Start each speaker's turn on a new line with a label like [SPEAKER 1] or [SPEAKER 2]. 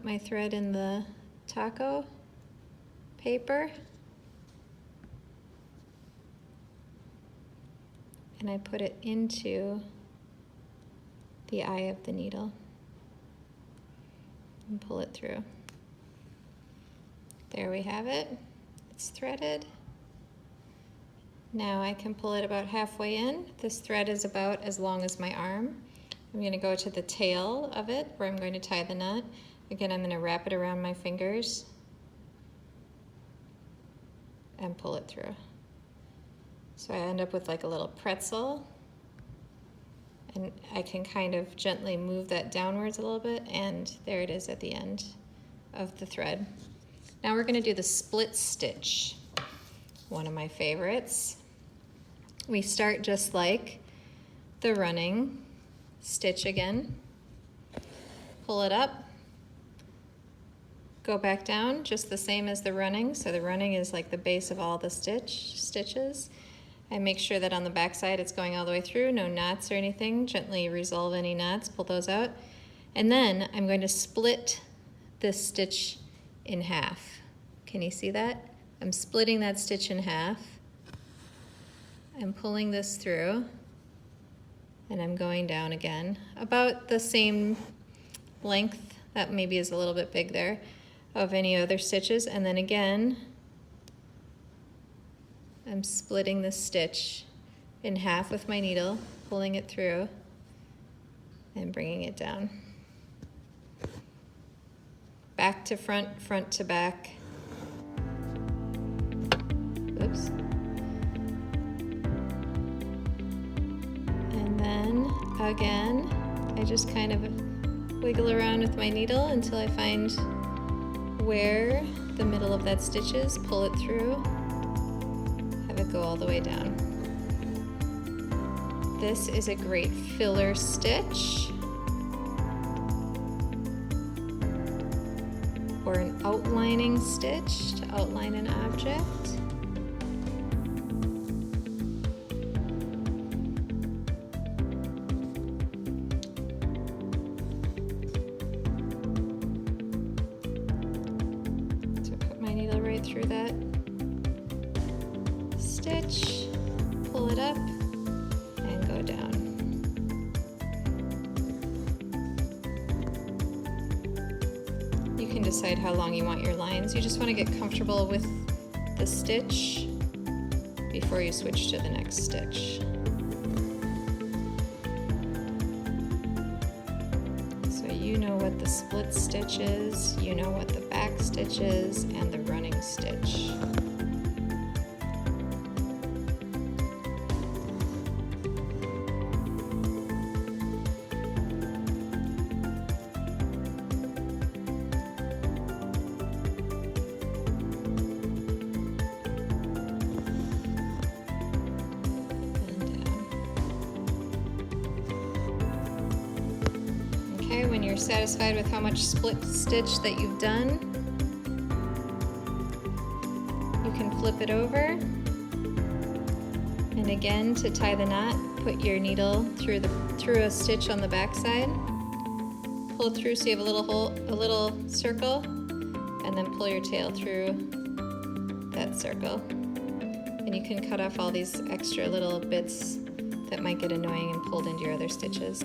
[SPEAKER 1] put my thread in the taco paper. And I put it into the eye of the needle and pull it through. There we have it. It's threaded. Now I can pull it about halfway in. This thread is about as long as my arm. I'm going to go to the tail of it where I'm going to tie the knot. Again, I'm going to wrap it around my fingers and pull it through. So I end up with like a little pretzel, and I can kind of gently move that downwards a little bit, and there it is at the end of the thread. Now we're going to do the split stitch, one of my favorites. We start just like the running stitch again, pull it up, go back down just the same as the running. So the running is like the base of all the stitches. I make sure that on the back side it's going all the way through, no knots or anything. Gently resolve any knots, pull those out. And then I'm going to split this stitch in half. Can you see that? I'm splitting that stitch in half. I'm pulling this through, and I'm going down again. About the same length, that maybe is a little bit big there, of any other stitches. And then again, I'm splitting this stitch in half with my needle, pulling it through, and bringing it down. Back to front, front to back. Oops. And then again, I just kind of wiggle around with my needle until I find where the middle of that stitch is, pull it through, have it go all the way down. This is a great filler stitch or an outlining stitch to outline an object. Through that stitch, pull it up, and go down. You can decide how long you want your lines. You just want to get comfortable with the stitch before you switch to the next stitch. So you know what the split stitch is, you know what the back stitch is, and the running stitch. Okay, when you're satisfied with how much split stitch that you've done, you can flip it over. And again, to tie the knot, put your needle through a stitch on the back side. Pull it through so you have a little hole, a little circle, and then pull your tail through that circle. And you can cut off all these extra little bits that might get annoying and pulled into your other stitches.